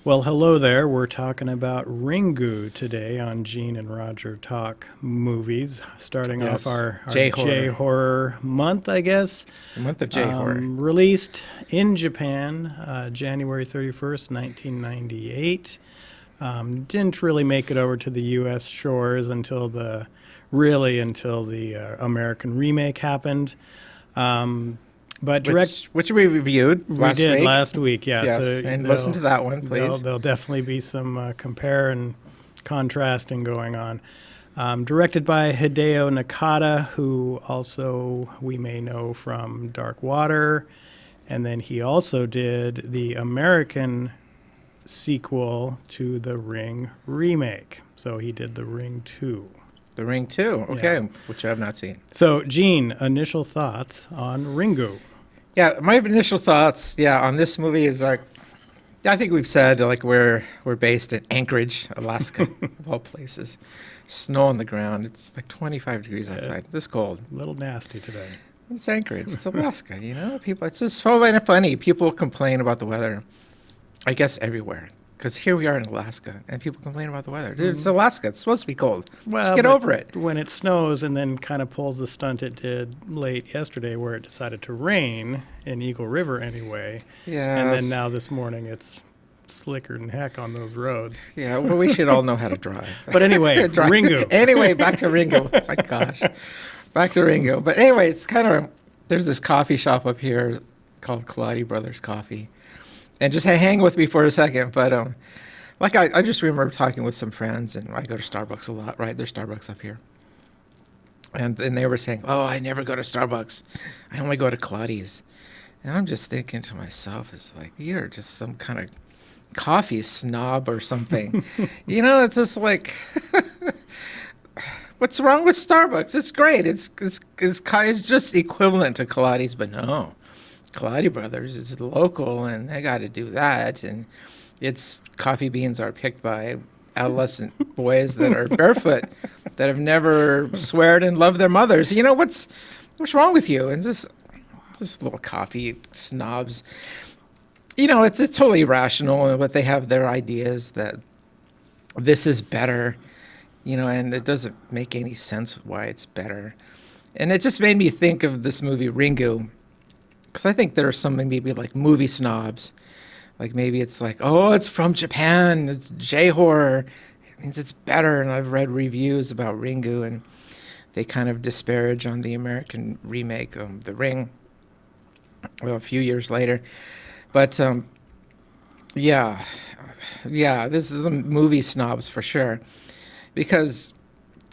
Well, hello there. We're talking about Ringu today on Gene and Roger Talk Movies, starting off Yes, our J J horror, horror month, I guess. the month of J horror. Released in Japan January 31st, 1998. Didn't really make it over to the U.S. shores until the American remake happened. Um, but direct Which we reviewed We last did week. last week, yeah. So Yes, and listen to that one, please. there'll definitely be some compare and contrasting going on. Directed by Hideo Nakata, who also we may know from Dark Water, and then he also did the American sequel to the Ring remake. So he did the Ring 2. The Ring 2, Yeah. okay, which I have not seen. So, Gene, initial thoughts on Ringu? Yeah, my initial thoughts, on this movie is like, I think we've said like we're based in Anchorage, Alaska, of all places. Snow on the ground. It's like 25 degrees outside. This cold. A little nasty today. It's Anchorage. It's Alaska. People. It's just so funny. People complain about the weather. I guess everywhere. Because here we are in Alaska, and people complain about the weather. Dude, it's Alaska. It's supposed to be cold. Just get but over it. When it snows and then kind of pulls the stunt it did late yesterday where it decided to rain in Eagle River anyway. Yeah. And then now this morning it's slicker than heck on those roads. Yeah, well, we should all know how to drive. But anyway, Ringu. Anyway, back to Ringo. My gosh. Back to Ringo. But anyway, it's kind of, there's this coffee shop up here called Kaladi Brothers Coffee. And just hang with me for a second. But I just remember talking with some friends, and I go to Starbucks a lot, right? There's Starbucks up here. And they were saying, oh, I never go to Starbucks. I only go to Kaladi's. And I'm just thinking to myself, it's like, you're just some kind of coffee snob or something. It's just like, what's wrong with Starbucks? It's great. It's just equivalent to Kaladi's, but no. Kaladi Brothers is local, and they got to do that. And its coffee beans are picked by adolescent boys that are barefoot, that have never sweared and loved their mothers. What's wrong with you? And this little coffee snobs. It's totally irrational, but they have their ideas that this is better, and it doesn't make any sense why it's better. And it just made me think of this movie Ringu, because I think there are some maybe like movie snobs. Like maybe it's like, oh, it's from Japan, it's J-horror, it means it's better. And I've read reviews about Ringu, and they kind of disparage on the American remake, The Ring, a few years later. But yeah, this is a movie snobs for sure, because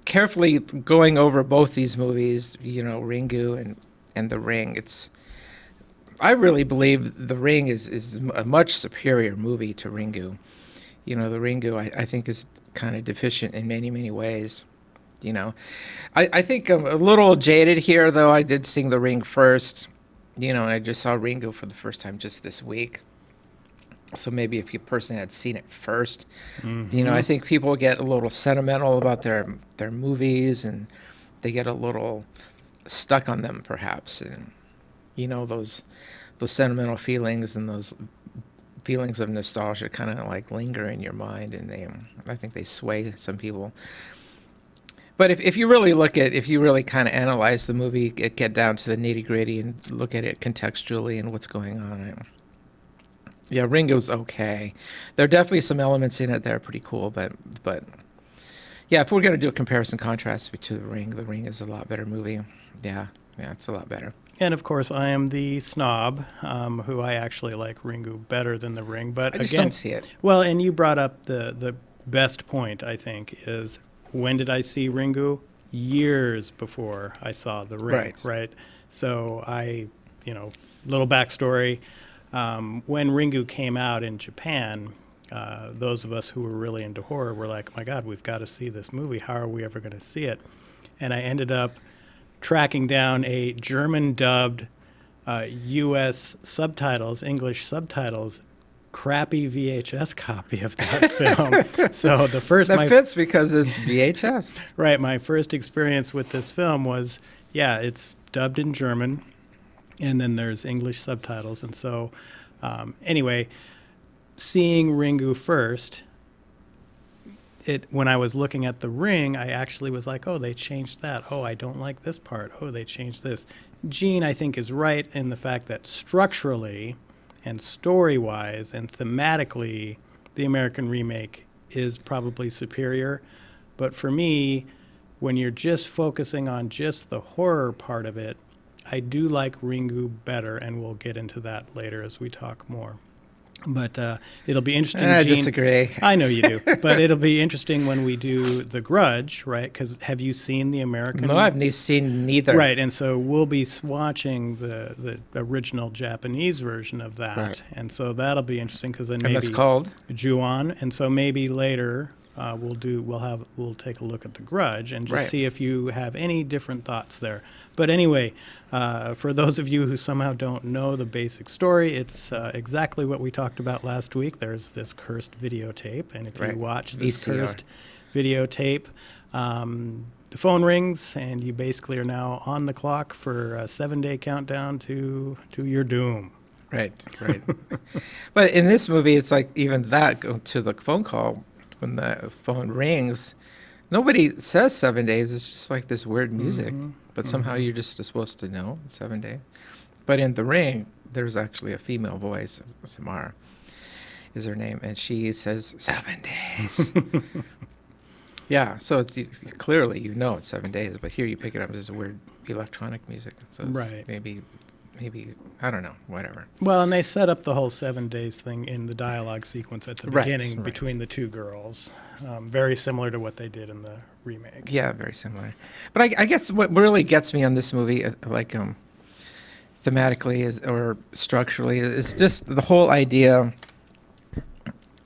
carefully going over both these movies, Ringu and The Ring, I really believe The Ring is a much superior movie to Ringu. The Ringu I think is kind of deficient in many, many ways. I think I'm a little jaded here, though. I did sing The Ring first. And I just saw Ringu for the first time just this week. So maybe if a person had seen it first, I think people get a little sentimental about their movies, and they get a little stuck on them, perhaps. And those sentimental feelings and those feelings of nostalgia kind of like linger in your mind, and I think they sway some people. But if you really kind of analyze the movie, get down to the nitty gritty and look at it contextually and what's going on, Ringo's okay. There are definitely some elements in it that are pretty cool, but yeah, if we're gonna do a comparison contrast to The Ring is a lot better movie. Yeah, it's a lot better. And of course, I am the snob, who I actually like Ringu better than The Ring. But I just again, don't see it. well, and you brought up the best point, I think, is when did I see Ringu? Years before I saw The Ring, right? So little backstory. When Ringu came out in Japan, those of us who were really into horror were like, my God, we've got to see this movie. How are we ever going to see it? And I ended up tracking down a German-dubbed U.S. subtitles, English subtitles, crappy VHS copy of that film. So the first that fits because it's VHS. Right. My first experience with this film was, it's dubbed in German, and then there's English subtitles. And so, anyway, seeing Ringu first, when I was looking at The Ring, I actually was like, oh, they changed that. Oh, I don't like this part. Oh, they changed this. Gene, I think, is right in the fact that structurally and story-wise and thematically, the American remake is probably superior. But for me, when you're just focusing on just the horror part of it, I do like Ringu better, and we'll get into that later as we talk more. But it'll be interesting, I Gene. disagree. I know you do. But it'll be interesting when we do The Grudge, right? Because have you seen the American? No, I've seen neither. Right, and so we'll be watching the original Japanese version of that. Right. And so that'll be interesting because then And maybe that's called? Ju-on. And so maybe later we'll take a look at The Grudge and just Right. see if you have any different thoughts there. But anyway, for those of you who somehow don't know the basic story, it's exactly what we talked about last week. There's this cursed videotape, and if Right. you watch this VCR. cursed videotape, the phone rings, and you basically are now on the clock for a 7-day countdown to your doom. Right. But in this movie, it's like even that, go to the phone call, when the phone rings, nobody says 7 days. It's just like this weird music. But somehow you're just supposed to know 7 days. But in The Ring, there's actually a female voice, Samara is her name, and she says 7 days. Yeah, so it's clearly it's 7 days, but here you pick it up as weird electronic music. So it's Right. maybe I don't know, whatever. Well, and they set up the whole 7 days thing in the dialogue sequence at the Right, beginning right. between the two girls. Very similar to what they did in the remake. Yeah, very similar. But I guess what really gets me on this movie, thematically or structurally, is just the whole idea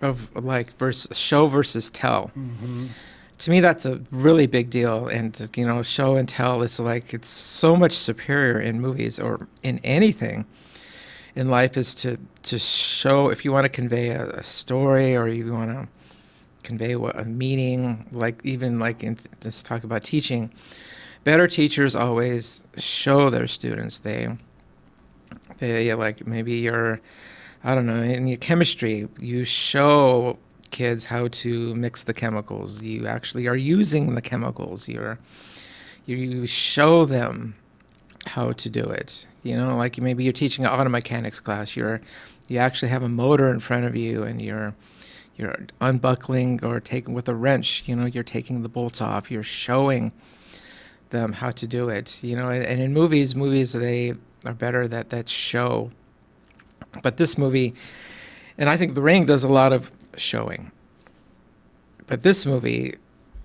of like show versus tell. Mm-hmm. To me, that's a really big deal. And show and tell is like it's so much superior in movies or in anything in life is to show. If you want to convey a story or you want to convey a meaning, let's talk about teaching. Better teachers always show their students. They like maybe I don't know, in your chemistry, you show kids how to mix the chemicals. You actually are using the chemicals. You show them how to do it. Like maybe you're teaching an auto mechanics class. You actually have a motor in front of you, and you're unbuckling or taking with a wrench. You're taking the bolts off. You're showing them how to do it. And in movies they are better that show. But this movie, and I think The Ring does a lot of showing. But this movie,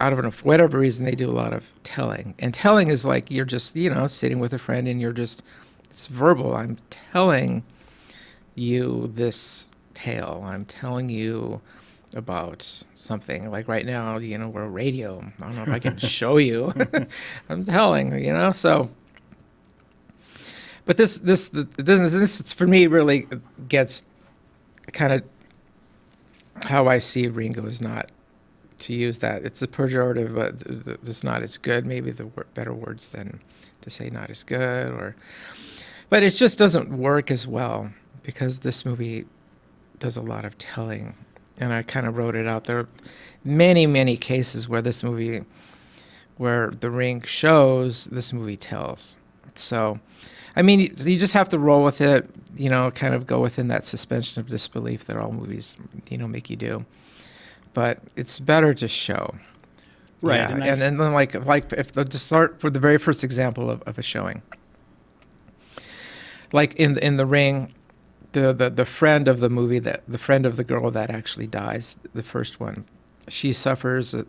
out of whatever reason, they do a lot of telling. And telling is like you're just, sitting with a friend and it's verbal. I'm telling you this tale. I'm telling you about something. Like right now, we're radio. I don't know if I can show you. I'm telling, so. But this for me really gets kind of how I see Ringu is not to use that. It's a pejorative, but it's not as good. Maybe the better words than to say not as good, but it just doesn't work as well because this movie does a lot of telling, and I kind of wrote it out. There are many, many cases where where The Ring shows, this movie tells. So, I mean, you just have to roll with it, kind of go within that suspension of disbelief that all movies, make you do. But it's better to show. Right. Yeah. And then like if to start for the very first example of a showing. Like in The Ring, the friend of the movie, the friend of the girl that actually dies, the first one, she suffers a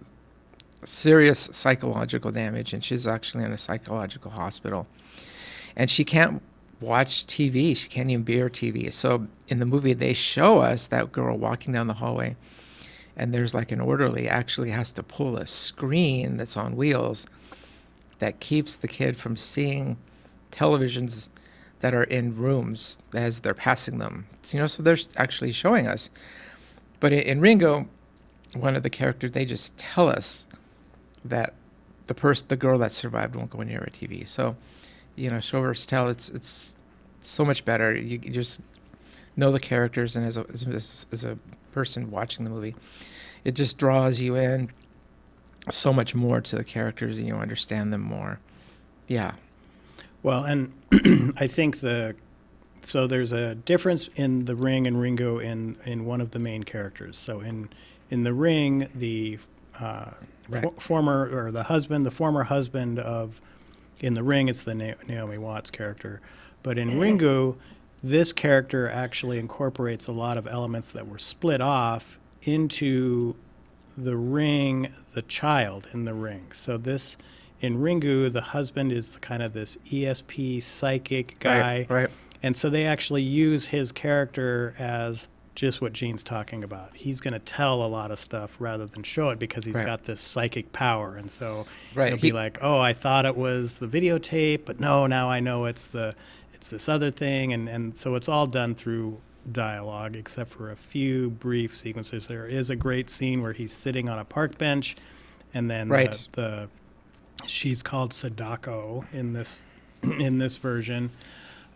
serious psychological damage, and she's actually in a psychological hospital. And she can't watch TV. She can't even bear TV. So in the movie, they show us that girl walking down the hallway, and there's like an orderly actually has to pull a screen that's on wheels that keeps the kid from seeing televisions that are in rooms as they're passing them. So they're actually showing us. But in Ringu, one of the characters, they just tell us that the girl that survived won't go near a TV. So, show versus tell, it's so much better. You just know the characters, and as a person watching the movie, it just draws you in so much more to the characters, and you understand them more. Yeah. Well, and I think so there's a difference in The Ring and Ringu in one of the main characters. So in The Ring, the former husband of, in The Ring, it's the Naomi Watts character. But in Ringu, this character actually incorporates a lot of elements that were split off into The Ring, the child in The Ring. So in Ringu, the husband is kind of this ESP psychic guy. Right. And so they actually use his character as just what Gene's talking about. He's going to tell a lot of stuff rather than show it because he's got this psychic power. And so he'll be like, oh, I thought it was the videotape, but no, now I know it's this other thing. And so it's all done through dialogue, except for a few brief sequences. There is a great scene where he's sitting on a park bench, and then she's called Sadako in this version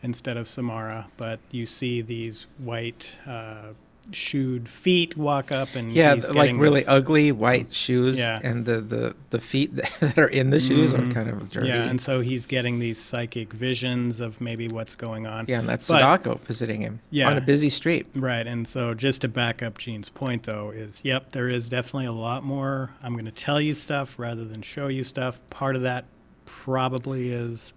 instead of Samara, but you see these white shoed feet walk up, and he's like really ugly white shoes, and the feet that are in the shoes are kind of dirty. Yeah, and so he's getting these psychic visions of maybe what's going on. Yeah, and that's Sadako visiting him on a busy street. Right, and so just to back up Gene's point, though, is there is definitely a lot more. I'm going to tell you stuff rather than show you stuff. Part of that probably is,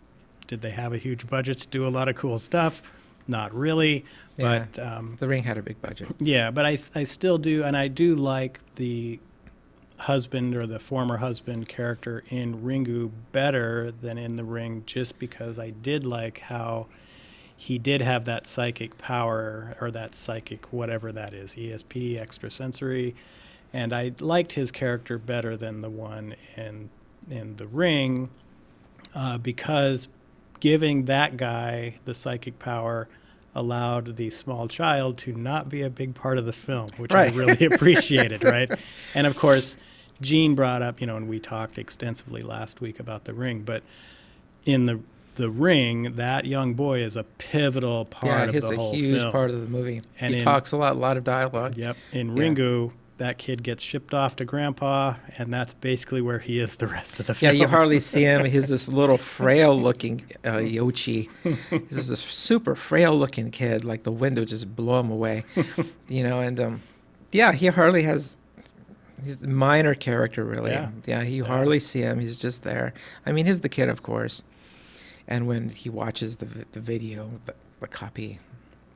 did they have a huge budget to do a lot of cool stuff? Not really. Yeah, but The Ring had a big budget. Yeah, but I still do, and I do like the husband or the former husband character in Ringu better than in The Ring, just because I did like how he did have that psychic power, or that psychic whatever that is, ESP, extrasensory, and I liked his character better than the one in The Ring, because giving that guy the psychic power allowed the small child to not be a big part of the film, which I really appreciated, right? And of course, Gene brought up, and we talked extensively last week about The Ring, but in the Ring, that young boy is a pivotal part of the whole film. Yeah, he's a huge part of the movie. And he talks a lot of dialogue. Yep. In Ringu, that kid gets shipped off to Grandpa, and that's basically where he is the rest of the film. Yeah, you hardly see him. He's this little frail-looking Yoshi. He's this super frail-looking kid. Like the wind would just blow him away, And he hardly has. He's a minor character, really. Yeah, you hardly see him. He's just there. I mean, he's the kid, of course. And when he watches the video, the copy,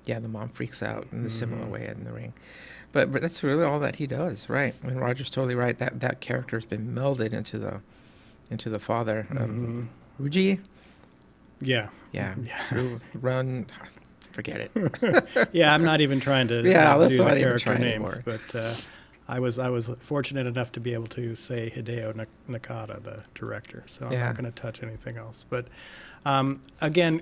the mom freaks out in a similar way in The Ring. But that's really all that he does, right? And Roger's totally right. That character has been melded into the father, Ruji. Yeah. Run. Forget it. Yeah, I'm not even trying to do the character names, anymore. but I was fortunate enough to be able to say Hideo Nakata, the director. So I'm not going to touch anything else. But again,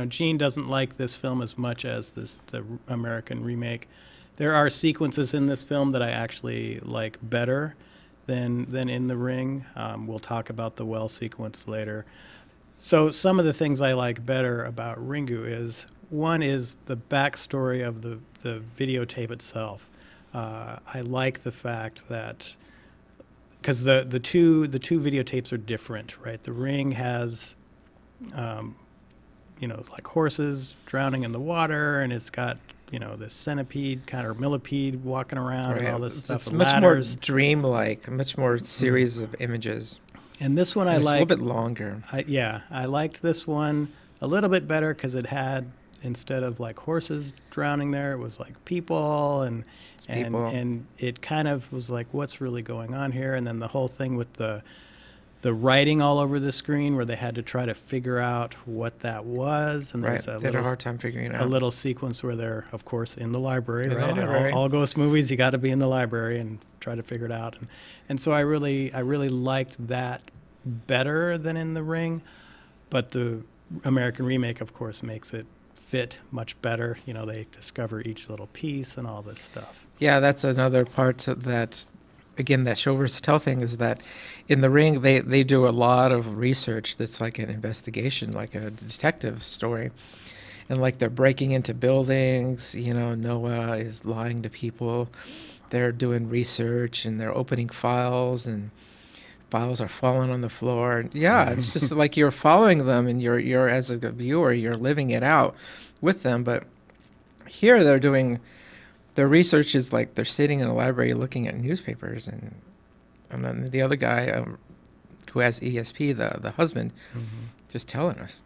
Gene doesn't like this film as much as the American remake. There are sequences in this film that I actually like better than in The Ring. We'll talk about the well sequence later. So some of the things I like better about Ringu is, one is the backstory of the videotape itself. I like the fact that, because the two videotapes are different, right? The Ring has, like horses drowning in the water, and it's got this centipede or millipede walking around and all this stuff. It's much more dreamlike, much more series of images. And this one it's a little bit longer. I liked this one a little bit better because it had, instead of like horses drowning there, it was like people, and it kind of was like, what's really going on here? And then the whole thing with the writing all over the screen, where they had to try to figure out what that was, and they had a hard time figuring it out. A little sequence where they're, of course, in the library, right? All ghost movies, you got to be in the library and try to figure it out, and so I really liked that better than in The Ring, but the American remake, of course, makes it fit much better. They discover each little piece and all this stuff. Yeah, that's another part that. Again, that show versus tell thing is that in The Ring, they do a lot of research that's like an investigation, like a detective story. and like they're breaking into buildings. Noah is lying to people. They're doing research and they're opening files, and files are falling on the floor. Yeah, it's just like you're following them, and you're as a viewer, you're living it out with them. But here they're doing their research is like they're sitting in a library looking at newspapers, and then the other guy who has ESP, the husband, just telling us.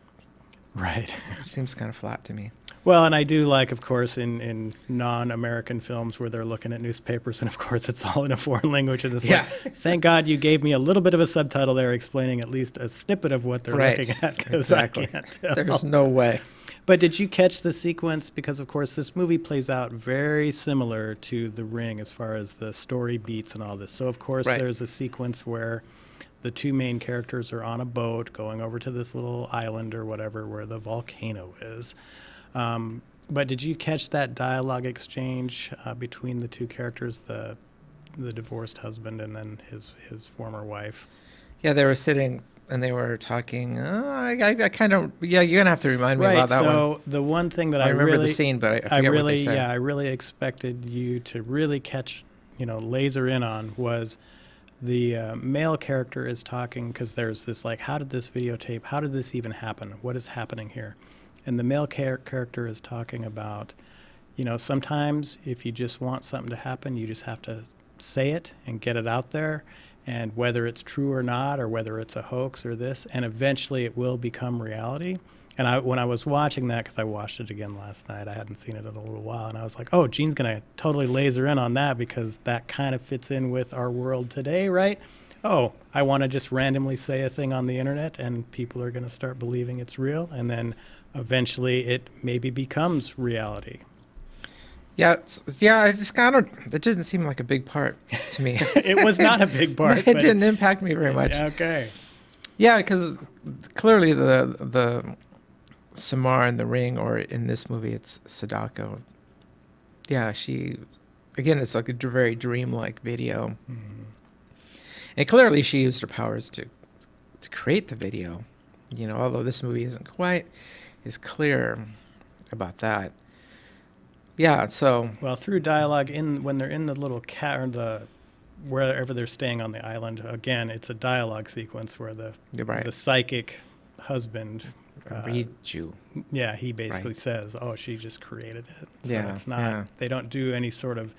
Right. It seems kind of flat to me. Well, and I do like, of course, in non-American films where they're looking at newspapers, and of course it's all in a foreign language. And it's like, thank God you gave me a little bit of a subtitle there explaining at least a snippet of what they're looking at. Exactly. I can't tell. There's no way. But did you catch the sequence? Because, of course, this movie plays out very similar to The Ring as far as the story beats and all this. So, of course, there's a sequence where the two main characters are on a boat going over to this little island or whatever where the volcano is. But did you catch that dialogue exchange between the two characters, the divorced husband and then his former wife? Yeah, they were sitting and they were talking. I kind of, you're going to have to remind me about that one. So the one thing that I remember the scene, but I forget what they said. I really expected you to really catch, laser in on was the male character is talking because there's this like, how did this even happen? What is happening here? And the male character is talking about, sometimes if you just want something to happen, you just have to say it and get it out there. And whether it's true or not, or whether it's a hoax or this, and eventually it will become reality. And when I was watching that, because I watched it again last night, I hadn't seen it in a little while, and I was like, oh, Gene's going to totally laser in on that because that kind of fits in with our world today, right? Oh, I want to just randomly say a thing on the internet, and people are going to start believing it's real, and then eventually it maybe becomes reality. Yeah, I just kind of, it didn't seem like a big part to me. It was not a big part. It didn't impact me very much. Okay. Yeah, because clearly the Samar in The Ring, or in this movie, it's Sadako. Yeah, it's like a very dreamlike video. Mm-hmm. And clearly she used her powers to create the video, although this movie isn't quite as clear about that. Yeah, so... Well, through dialogue, when they're in the little cat, or wherever they're staying on the island, again, it's a dialogue sequence where the psychic husband... Ringu. Yeah, he basically says, oh, she just created it. So it's not... Yeah. They don't do any sort of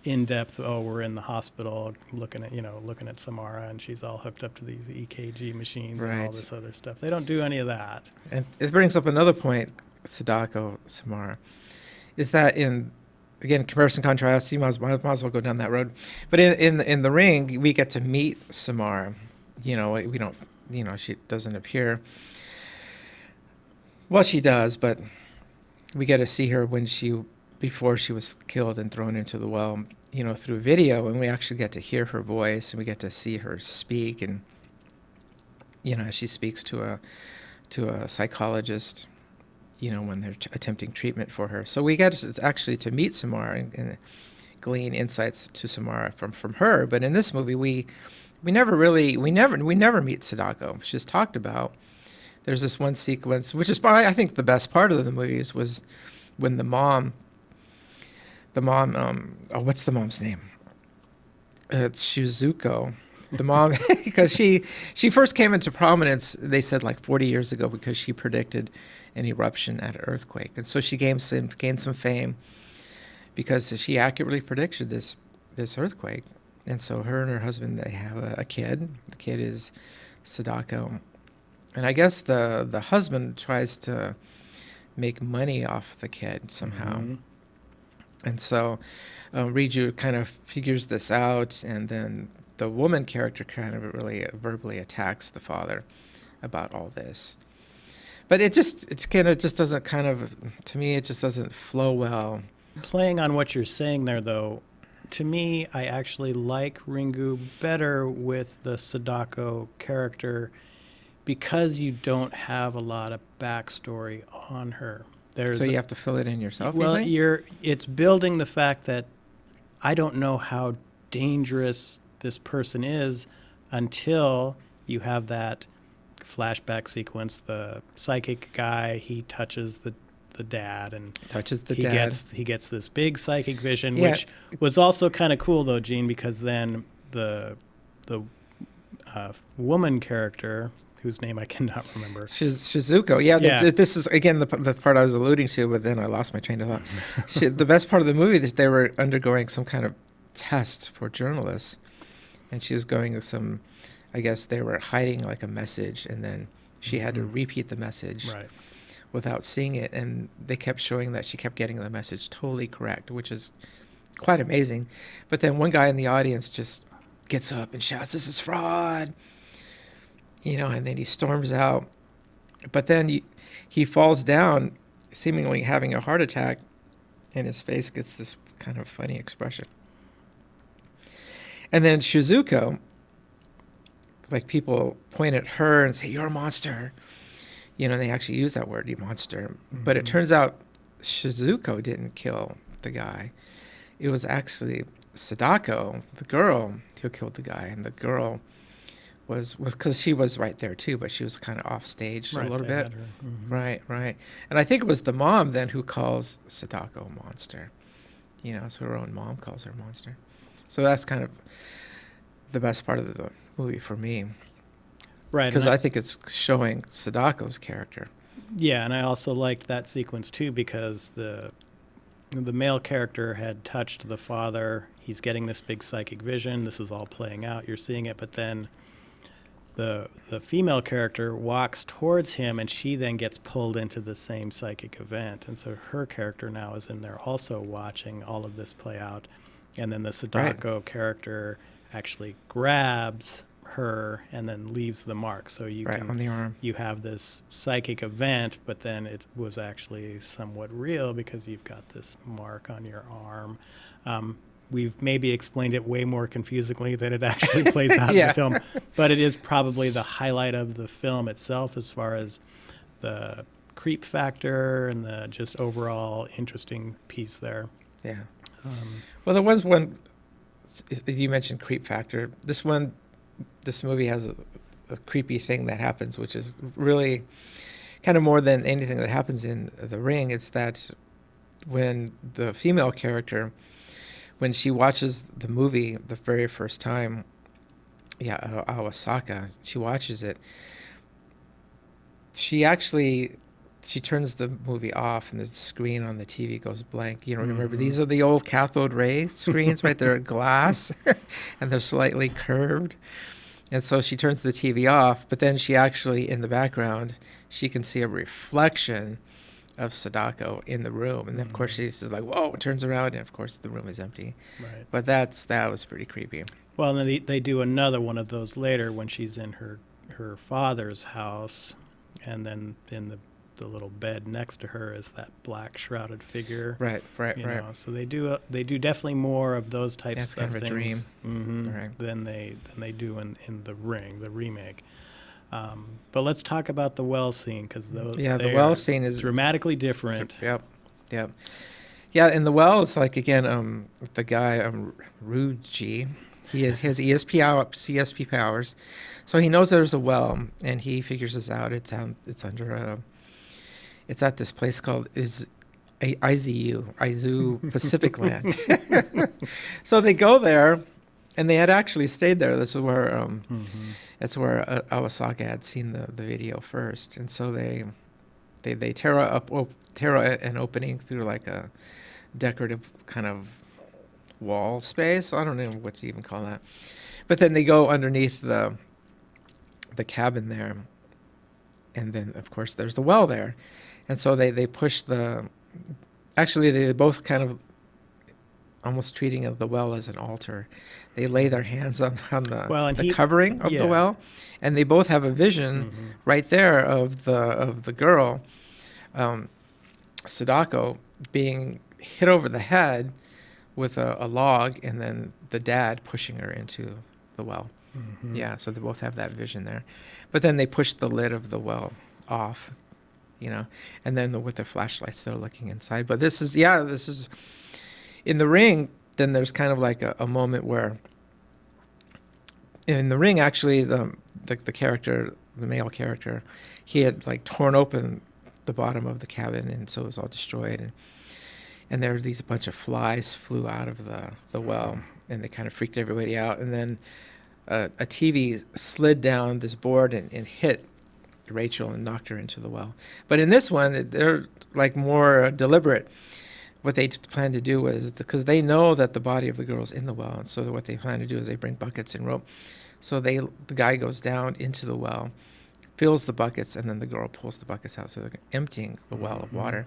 in-depth, we're in the hospital looking at Samara, and she's all hooked up to these EKG machines and all this other stuff. They don't do any of that. And it brings up another point, Sadako, Samara, is that again, comparison contrast, you might as well go down that road. But in The Ring, we get to meet Samara. We don't, she doesn't appear. Well, she does, but we get to see her before she was killed and thrown into the well, through video, and we actually get to hear her voice, and we get to see her speak, and she speaks to a psychologist, when they're attempting treatment for her. So we get actually to meet Samara and glean insights to Samara from her. But in this movie, we never meet Sadako. She's talked about. There's this one sequence, which is probably, I think, the best part of the movies, was when the mom, what's the mom's name? It's Shizuko. The mom, because she first came into prominence, they said like 40 years ago, because she predicted an eruption at an earthquake. And so she gained some fame because she accurately predicted this earthquake. And so her and her husband, they have a kid. The kid is Sadako. And I guess the husband tries to make money off the kid somehow. Mm-hmm. And so Ringu kind of figures this out, and then the woman character kind of really verbally attacks the father about all this. But it just doesn't to me, it just doesn't flow well. Playing on what you're saying there, though, to me, I actually like Ringu better with the Sadako character because you don't have a lot of backstory on her. So you have to fill it in yourself? Well, it's building the fact that I don't know how dangerous this person is until you have that flashback sequence. The psychic guy, he touches the dad, and touches the he dad. he gets this big psychic vision, Yeah. which was also kind of cool though, Gene, because then the woman character, whose name I cannot remember. Shizuko. Yeah, Yeah. this is, again, the part I was alluding to, but then I lost my train of thought. The best part of the movie is they were undergoing some kind of test for journalists, and she was going to some, I guess they were hiding like a message, and then she had to repeat the message Right. without seeing it, and they kept showing that she kept getting the message totally correct, which is quite amazing. But then one guy in the audience just gets up and shouts, "This is fraud!" You know, and then he storms out. But then he falls down, seemingly having a heart attack, and his face gets this kind of funny expression. And then Shizuko, like, people point at her and say, "You're a monster." You know, they actually use that word, "you monster." Mm-hmm. But it turns out Shizuko didn't kill the guy. It was actually Sadako, the girl, who killed the guy. And the girl was because she was right there too, but she was kind of off stage a little bit. Mm-hmm. Right. And I think it was the mom then who calls Sadako a monster. You know, so her own mom calls her a monster. So that's kind of the best part of the movie for me. Right. Because I think it's showing Sadako's character. Yeah, and I also liked that sequence too, because the male character had touched the father. He's getting this big psychic vision. This is all playing out. You're seeing it, but then the female character walks towards him, and she then gets pulled into the same psychic event. And so her character now is in there also watching all of this play out. And then the Sadako character actually grabs her and then leaves the mark. So you can on the arm. You have this psychic event, but then it was actually somewhat real because you've got this mark on your arm. We've maybe explained it way more confusingly than it actually plays out in the film, but it is probably the highlight of the film itself as far as the creep factor and the just overall interesting piece there. Yeah. Well, there was one, you mentioned creep factor. This movie has a creepy thing that happens, which is really kind of more than anything that happens in The Ring. It's that when the female character, when she watches the movie the very first time, Awasaka, she watches it, she turns the movie off and the screen on the TV goes blank. You know, remember, these are the old cathode ray screens, right? They're glass and they're slightly curved. And so she turns the TV off, but then she actually, in the background, she can see a reflection of Sadako in the room. And then, of course, she's just like, whoa, turns around, and of course the room is empty. Right. But that was pretty creepy. Well, and then they do another one of those later when she's in her father's house, and then in the little bed next to her is that black shrouded figure. Right. Know, so they do definitely more of those types of kind of things. A dream. Mm-hmm, right. than they do in The Ring, the remake. But let's talk about the well scene, because the well scene is dramatically different. Yep. Yeah, in the well, it's like, again, the guy Ruji, he has ESP powers, so he knows there's a well, and he figures this out. It's at this place called Izu Pacific Land. So they go there, and they had actually stayed there. This is where that's where Awasaka had seen the video first, and so they tear an opening through like a decorative kind of wall space. I don't know what to even call that, but then they go underneath the cabin there, and then of course there's the well there. And so they push they both kind of almost treating the well as an altar. They lay their hands on the covering of the well, and they both have a vision right there of the girl, Sadako, being hit over the head with a log, and then the dad pushing her into the well. Mm-hmm. Yeah, so they both have that vision there. But then they push the lid of the well off, you know, and then with their flashlights they're looking inside. But this is in The Ring. Then there's kind of like a moment where in The Ring, actually the character, the male character, he had like torn open the bottom of the cabin, and so it was all destroyed. And there were these bunch of flies flew out of the well, and they kind of freaked everybody out. And then a TV slid down this board and hit Rachel and knocked her into the well. But in this one, they're like more deliberate. What they plan to do is, because they know that the body of the girl's in the well, and so what they plan to do is they bring buckets and rope. So the guy goes down into the well, fills the buckets, and then the girl pulls the buckets out. So they're emptying the well of water.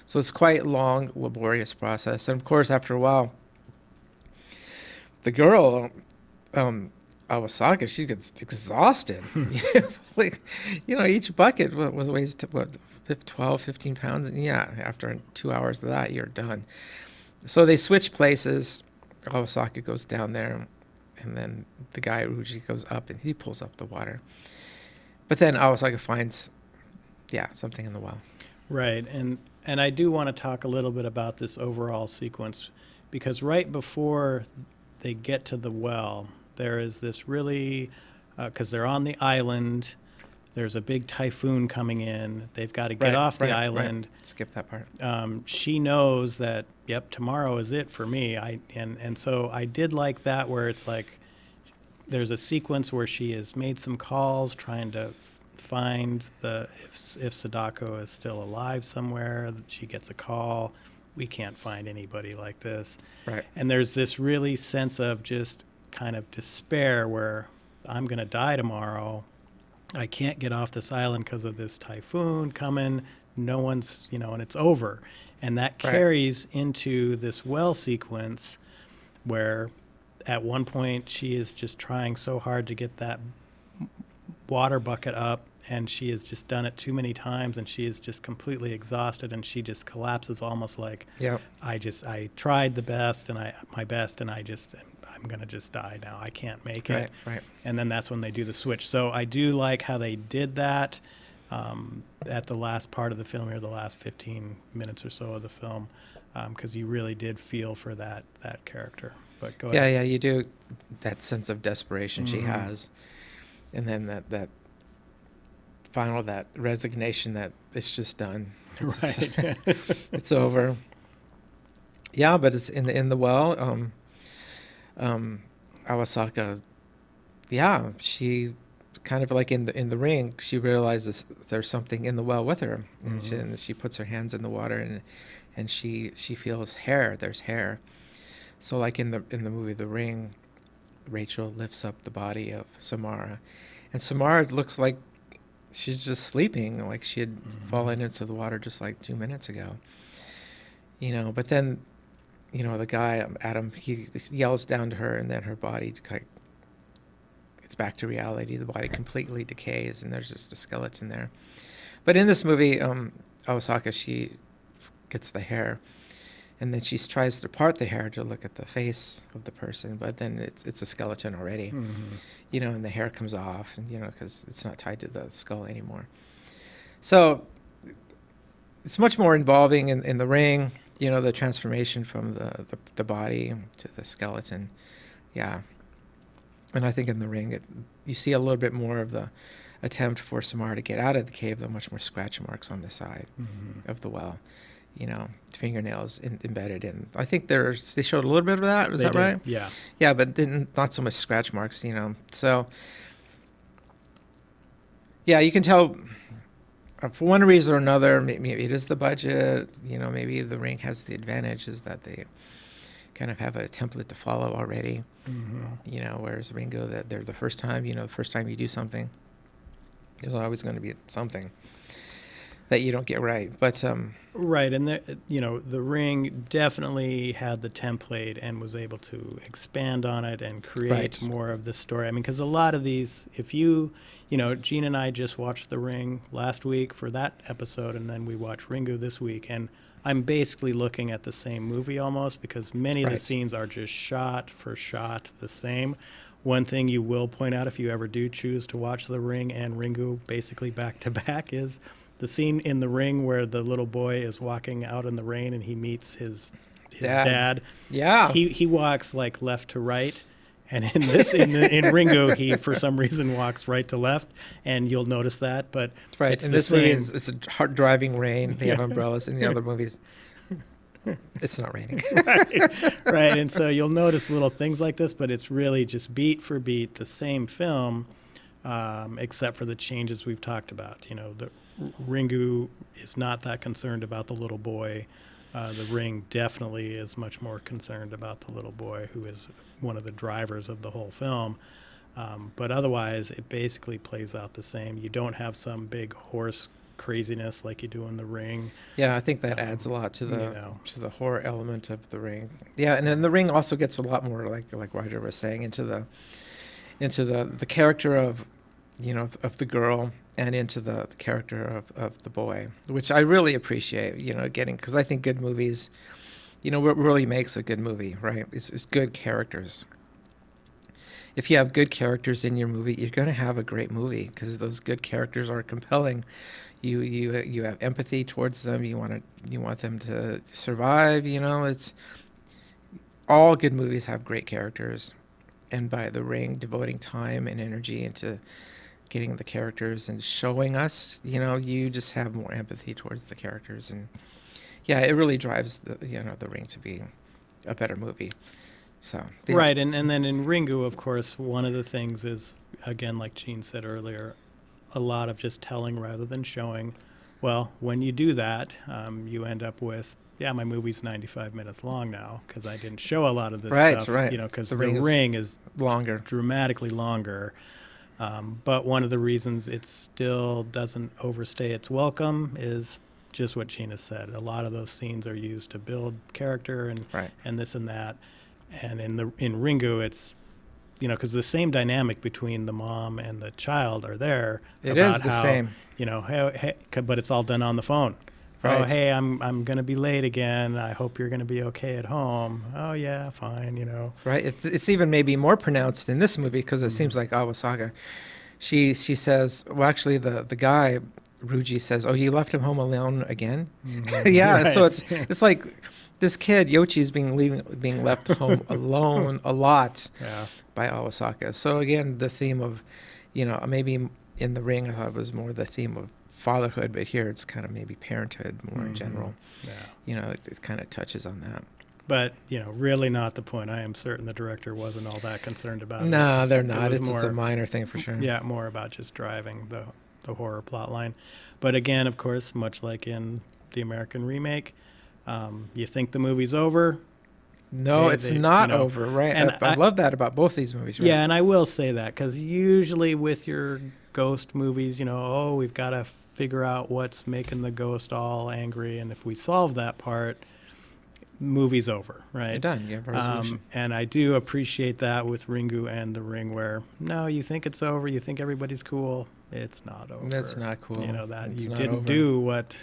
So it's quite a long, laborious process. And of course, after a while, the girl, Awasaka, she gets exhausted. Like, each bucket weighs 12, 15 pounds. And yeah, after 2 hours of that, you're done. So they switch places. Awasaka goes down there, and then the guy, Uji, goes up, and he pulls up the water. But then Awasaka finds, something in the well. Right, and I do want to talk a little bit about this overall sequence, because right before they get to the well, there is this really, because they're on the island, there's a big typhoon coming in. They've got to get off the island. Right. Skip that part. She knows that, tomorrow is it for me. And so I did like that, where it's like there's a sequence where she has made some calls trying to find if Sadako is still alive somewhere. She gets a call. We can't find anybody like this. Right. And there's this really sense of just kind of despair where I'm going to die tomorrow. I can't get off this island because of this typhoon coming. No one's, and it's over. And that carries into this well sequence where at one point she is just trying so hard to get that water bucket up, and she has just done it too many times, and she is just completely exhausted, and she just collapses, almost like, I tried my best, and I'm going to just die now. I can't make it. Right. And then that's when they do the switch. So I do like how they did that at the last part of the film, or the last 15 minutes or so of the film, because you really did feel for that character. But go ahead. Yeah, you do. That sense of desperation she has. And then that final, that resignation that it's just done. Right. It's over. Yeah, but it's in the well. Awasaka, she kind of like in the ring, she realizes there's something in the well with her, and she puts her hands in the water, and she feels hair. There's hair. So like in the movie The Ring, Rachel lifts up the body of Samara, and Samara looks like she's just sleeping, like she had fallen into the water just like 2 minutes ago. But then, the guy, Adam, he yells down to her, and then her body it's back to reality. The body completely decays, and there's just a skeleton there. But in this movie, Awasaka, she gets the hair, and then she tries to part the hair to look at the face of the person, but then it's a skeleton already, and the hair comes off, and because it's not tied to the skull anymore. So it's much more involving in The Ring, the transformation from the body to the skeleton. Yeah. And I think in The Ring, you see a little bit more of the attempt for Samara to get out of the cave, though much more scratch marks on the side of the well. Fingernails embedded in. I think they showed a little bit of that. Was that right? Yeah. Yeah, but not so much scratch marks, So, yeah, you can tell for one reason or another, maybe it is the budget. Maybe The Ring has the advantage is that they kind of have a template to follow already. Whereas Ringu, that they're the first time you do something, there's always going to be something that you don't get right. But right, and The Ring definitely had the template and was able to expand on it and create more of the story. I mean, because a lot of these, if Gene and I just watched The Ring last week for that episode, and then we watched Ringu this week, and I'm basically looking at the same movie almost, because many of the scenes are just shot for shot the same. One thing you will point out if you ever do choose to watch The Ring and Ringu basically back to back is the scene in The Ring where the little boy is walking out in the rain and he meets his dad. Yeah. He walks like left to right, And in this, in Ringu, he for some reason walks right to left, and you'll notice that. But Right. it's In the this movie, same. it's a hard driving rain. They have umbrellas. In the other movies, it's not raining. Right. And so you'll notice little things like this, but it's really just beat for beat the same film, except for the changes we've talked about. You know, the Ringu is not that concerned about the little boy. The Ring definitely is much more concerned about the little boy, who is one of the drivers of the whole film. But otherwise, it basically plays out the same. You don't have some big horse craziness like you do in the Ring. Yeah, I think that adds a lot to the you know. to the horror element of the Ring. Yeah, and then the Ring also gets a lot more like Roger was saying into the character of of the girl, and into the character of the boy, which I really appreciate, getting, because I think good movies, what really makes a good movie, right, is good characters. If you have good characters in your movie, you're going to have a great movie, because those good characters are compelling. You have empathy towards them. You want them to survive. It's all good movies have great characters, and by the Ring devoting time and energy into getting the characters and showing us, you just have more empathy towards the characters, and yeah, it really drives the Ring to be a better movie. So yeah. Right, and then in Ringu, of course, one of the things is, again, like Gene said earlier, a lot of just telling rather than showing. Well, when you do that, you end up with, my movie's 95 minutes long now because I didn't show a lot of this stuff. Right. Because the Ring is longer, dramatically longer. But one of the reasons it still doesn't overstay its welcome is just what Gina said. A lot of those scenes are used to build character and this and that. And in Ringu, it's, because the same dynamic between the mom and the child are there. It is the same. Hey, but it's all done on the phone. Right. Oh, hey, I'm going to be late again. I hope you're going to be okay at home. Oh, yeah, fine, Right. It's even maybe more pronounced in this movie, because it seems like Awasaka. She says, well, actually, the guy, Ruji, says, oh, you left him home alone again? Mm-hmm. Yeah, Right. so it's like this kid, Yoshi, is being left home alone a lot by Awasaka. So again, the theme of, maybe in the Ring, I thought it was more the theme of fatherhood, but here it's kind of maybe parenthood more in general. Yeah. It kind of touches on that. But, really not the point. I am certain the director wasn't all that concerned about it. No, they're not. It's more, a minor thing for sure. Yeah, more about just driving the horror plot line. But again, of course, much like in the American remake, you think the movie's over. No, it's not over, right? And I love that about both these movies, right? Yeah, and I will say that, because usually with your ghost movies, we've got to figure out what's making the ghost all angry, and if we solve that part, movie's over, right? You're done. You have a resolution. And I do appreciate that with Ringu and the Ring, where no, you think it's over, you think everybody's cool, it's not over. That's not cool. That it's you not didn't over. do what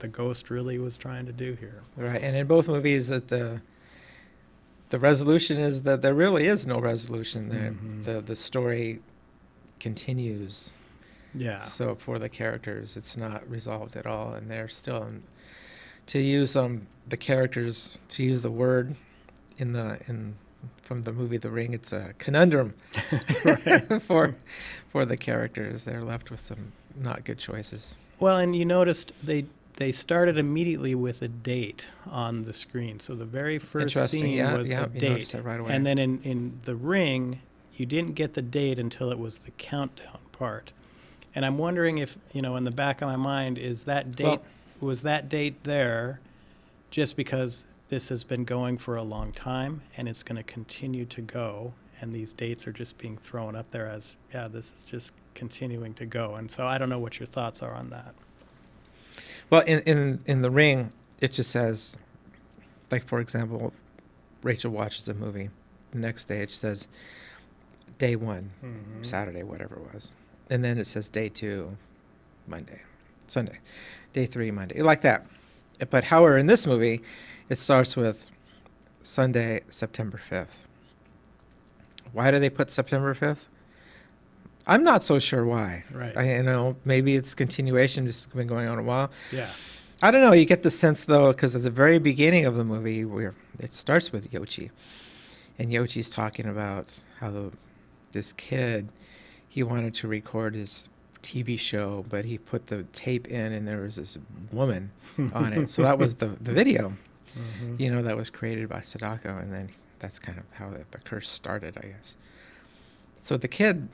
the ghost really was trying to do here. Right, and in both movies, that the resolution is that there really is no resolution. Mm-hmm. The story continues. Yeah. So for the characters, it's not resolved at all, and they're still to use the characters, to use the word from the movie The Ring, it's a conundrum for the characters. They're left with some not good choices. Well, and you noticed they started immediately with a date on the screen. So the very first scene was a date. That right away. And then in The Ring, you didn't get the date until it was the countdown part. And I'm wondering if, in the back of my mind, was that date there just because this has been going for a long time and it's going to continue to go, and these dates are just being thrown up there as, this is just continuing to go. And so I don't know what your thoughts are on that. Well, in The Ring, it just says, like, for example, Rachel watches a movie. The next day it says day 1, Saturday, whatever it was. And then it says day 2, Monday, Sunday, day 3, Monday, like that. But however, in this movie, it starts with Sunday, September 5th. Why do they put September 5th? I'm not so sure why. Right. Maybe it's continuation. This has been going on a while. Yeah. I don't know. You get the sense, though, because at the very beginning of the movie, where it starts with Yoshi, and Yoichi's talking about how this kid, he wanted to record his TV show, but he put the tape in and there was this woman on it. So that was the video, that was created by Sadako. And then that's kind of how the curse started, I guess. So the kid,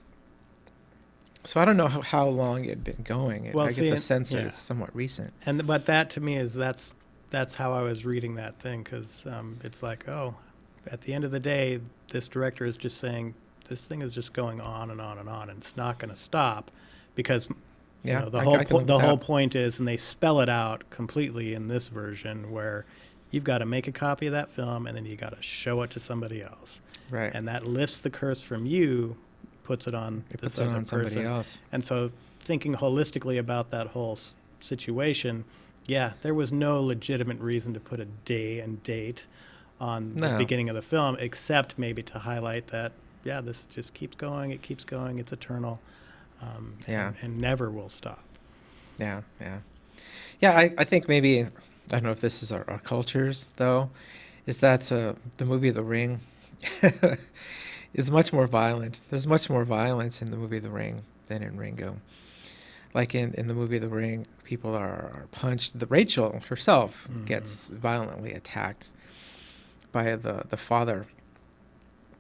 so I don't know how long it had been going. Well, I get the sense that it's somewhat recent. But that to me is that's how I was reading that thing, because it's like, oh, at the end of the day, this director is just saying this thing is just going on and on and on, and it's not going to stop, because the whole point is, and they spell it out completely in this version, where you've got to make a copy of that film and then you got to show it to somebody else, right? And that lifts the curse from you, puts it on this other person, somebody else. And so, thinking holistically about that whole situation, there was no legitimate reason to put a day and date on the beginning of the film, except maybe to highlight that, this just keeps going, it's eternal, and never will stop. Yeah. I think maybe, I don't know if this is our cultures, though, is that the movie The Ring is much more violent. There's much more violence in the movie The Ring than in Ringu. Like in the movie The Ring, people are punched. Rachel herself gets violently attacked by the father,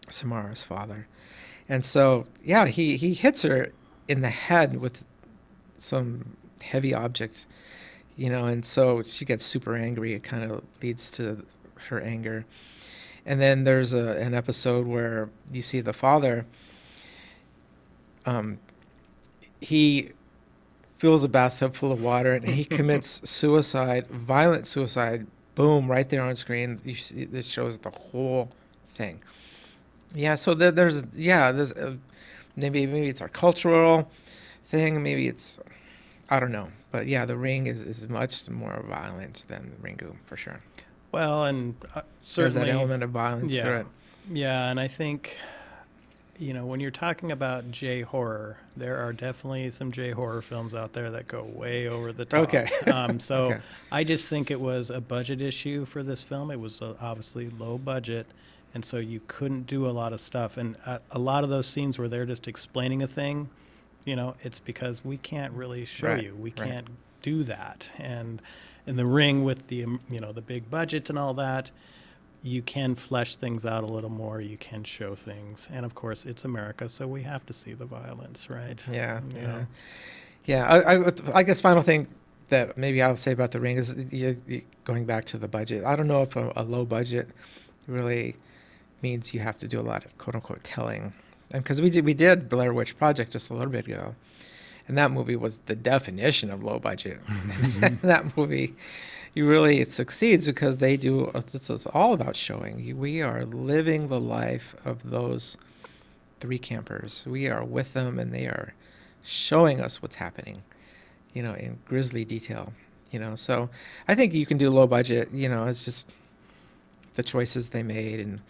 Samara's father. And so, he hits her in the head with some heavy object, and so she gets super angry. It kind of leads to her anger. And then there's an episode where you see the father, he fills a bathtub full of water and he commits suicide, violent suicide, boom, right there on screen. You see, this shows the whole thing. Yeah, so there's maybe it's our cultural thing, maybe it's, I don't know. But The Ring is much more violent than Ringu, for sure. Well, and certainly there's that element of violence through it. Yeah, and I think, when you're talking about J-horror, there are definitely some J-horror films out there that go way over the top. Okay. So I just think it was a budget issue for this film. It was obviously low budget, and so you couldn't do a lot of stuff. And a lot of those scenes where they're just explaining a thing, it's because we can't really show you. We can't do that. And in The Ring, with the the big budget and all that, you can flesh things out a little more. You can show things, and of course, it's America, so we have to see the violence, right? Yeah. I guess final thing that maybe I'll say about The Ring is going back to the budget. I don't know if a low budget really means you have to do a lot of quote unquote telling, and because we did Blair Witch Project just a little bit ago. And that movie was the definition of low budget. That movie, it succeeds because it's all about showing. We are living the life of those three campers. We are with them and they are showing us what's happening, in grisly detail, So I think you can do low budget, it's just the choices they made and,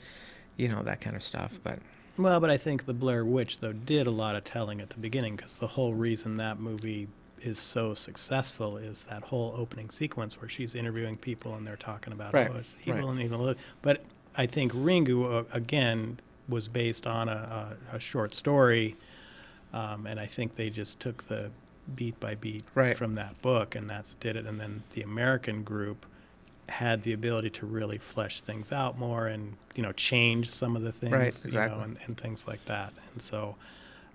that kind of stuff. But I think the Blair Witch, though, did a lot of telling at the beginning, because the whole reason that movie is so successful is that whole opening sequence where she's interviewing people and they're talking about, it's evil and evil. But I think Ringu, again, was based on a short story, and I think they just took the beat by beat from that book, and did it. And then the American group had the ability to really flesh things out more and change some of the things, exactly. And things like that. And so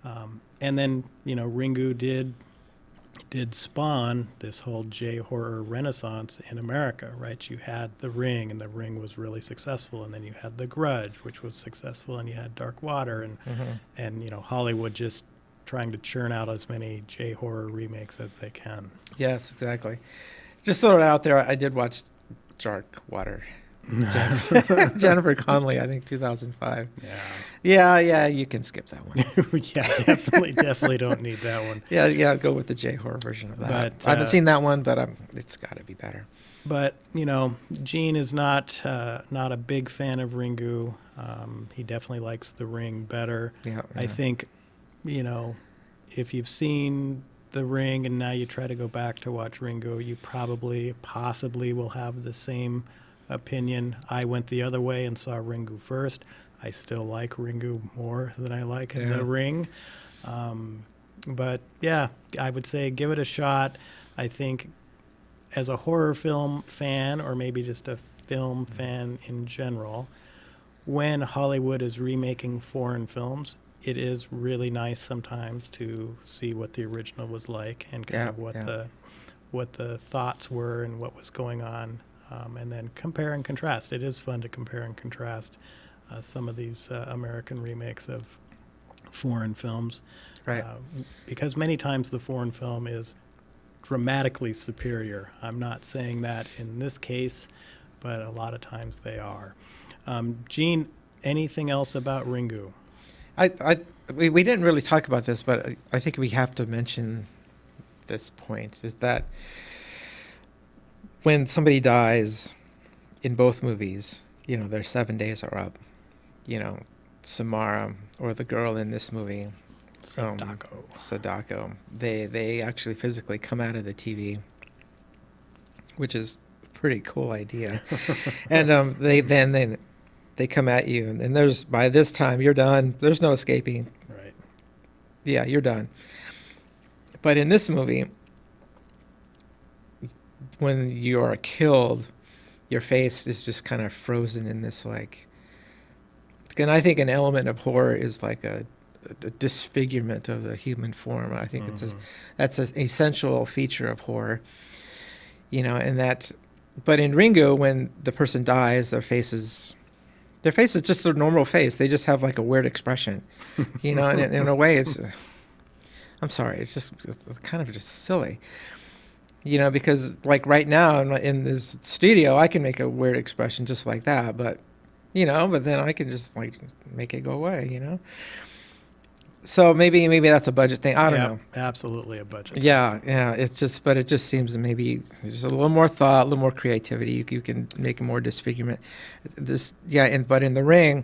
and then Ringu did spawn this whole J-horror renaissance in America, right? You had The Ring, and The Ring was really successful, and then you had The Grudge, which was successful, and you had Dark Water, and Hollywood just trying to churn out as many J-horror remakes as they can. Yes, exactly. Just throw it out there, I did watch Dark Water. Jennifer Connelly, I think 2005. Yeah, you can skip that one. definitely don't need that one. Yeah, go with the J-horror version of that. I haven't seen that one, but it's got to be better. But Gene is not a big fan of Ringu. He definitely likes The Ring better. Yeah. I think, if you've seen The Ring and now you try to go back to watch Ringu, you possibly will have the same opinion. I went the other way and saw Ringu first. I still like Ringu more than I like The Ring. But yeah, I would say give it a shot. I think as a horror film fan, or maybe just a film fan in general, when Hollywood is remaking foreign films, it is really nice sometimes to see what the original was like and kind of what the thoughts were and what was going on, and then compare and contrast. It is fun to compare and contrast some of these American remakes of foreign films, Right. Because many times the foreign film is dramatically superior. I'm not saying that in this case, but a lot of times they are. Gene, anything else about Ringu? We didn't really talk about this, but I think we have to mention this point, is that when somebody dies in both movies, their 7 days are up. Samara, or the girl in this movie, Sadako, they actually physically come out of the TV, which is a pretty cool idea. And they come at you, and there's, by this time you're done. There's no escaping. Right. Yeah, you're done. But in this movie, when you are killed, your face is just kind of frozen in this, like, and I think an element of horror is like a disfigurement of the human form. I think that's an essential feature of horror, and that. But in Ringu, when the person dies, their face is just a normal face. They just have like a weird expression, and in a way, I'm sorry, it's kind of just silly, because like right now in this studio, I can make a weird expression just like that, but then I can just like make it go away, So maybe that's a budget thing. I don't know. Absolutely a budget thing. Yeah. It just seems maybe there's a little more thought, a little more creativity. You can make a more disfigurement. But in The Ring,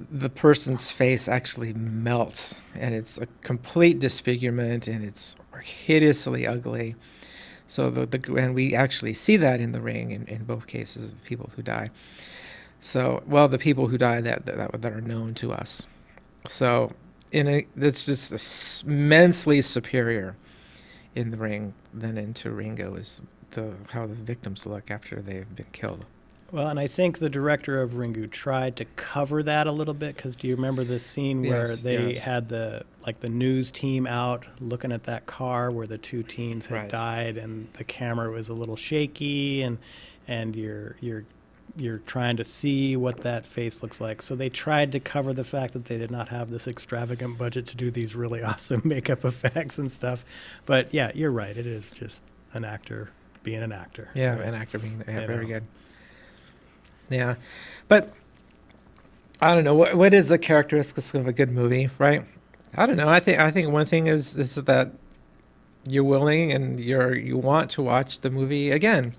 the person's face actually melts, and it's a complete disfigurement, and it's hideously ugly. So and we actually see that in The Ring in both cases of people who die. So, the people who die that are known to us. So, that's just immensely superior in The Ring than into Ringu is how the victims look after they've been killed. Well, and I think the director of Ringu tried to cover that a little bit, because do you remember the scene where they had the news team out looking at that car where the two teens had died, and the camera was a little shaky, and you're trying to see what that face looks like. So they tried to cover the fact that they did not have this extravagant budget to do these really awesome makeup effects and stuff. But yeah, you're right. It is just an actor being an actor. Yeah, right? An actor being very good. Yeah, but I don't know what is the characteristics of a good movie, right? I don't know. I think one thing is that you're willing and you want to watch the movie again.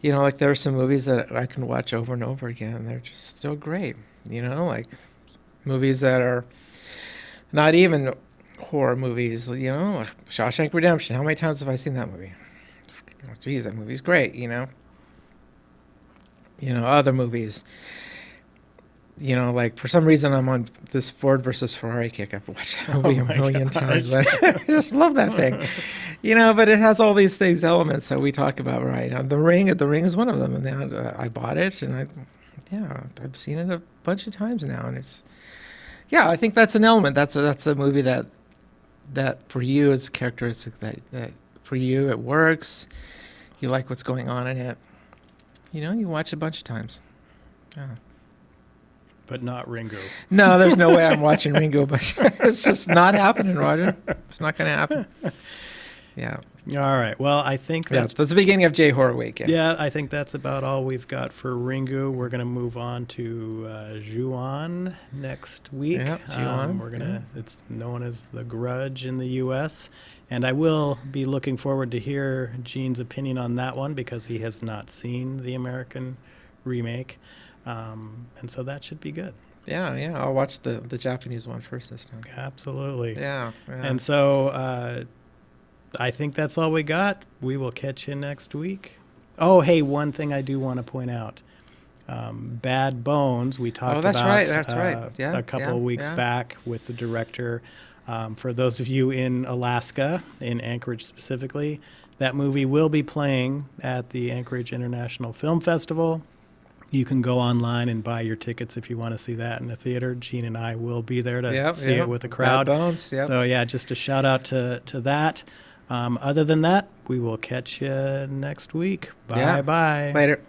Like there are some movies that I can watch over and over again. They're just still great. Like movies that are not even horror movies. Like Shawshank Redemption. How many times have I seen that movie? Geez, that movie's great. Other movies. Like for some reason I'm on this Ford versus Ferrari kick. I've watched that movie a million times. I just love that thing. But it has all these elements that we talk about, right? The Ring is one of them. And I bought it, and I've seen it a bunch of times now, and I think that's an element. That's a movie that for you is characteristic, that for you it works. You like what's going on in it. You watch it a bunch of times. Yeah. But not Ringu. No, there's no way I'm watching Ringu, but it's just not happening, Roger. It's not going to happen. Yeah. All right. Well, I think that's the beginning of J-Horror Week. Yes. Yeah, I think that's about all we've got for Ringu. We're going to move on to Ju-On next week. Yeah, Ju-On. It's known as The Grudge in the U.S., and I will be looking forward to hear Gene's opinion on that one, because he has not seen the American remake. And so that should be good. Yeah. I'll watch the Japanese one first this time. Absolutely. Yeah. And so I think that's all we got. We will catch you next week. Oh, hey, one thing I do want to point out. Bad Bones, we talked that's about right. That's right. Yeah, a couple of weeks yeah. back with the director. For those of you in Alaska, in Anchorage specifically, that movie will be playing at the Anchorage International Film Festival. You can go online and buy your tickets if you want to see that in the theater. Gene and I will be there to see it with the crowd. Bad Bones, yep. So, yeah, just a shout out to that. Other than that, we will catch you next week. Bye-bye. Later.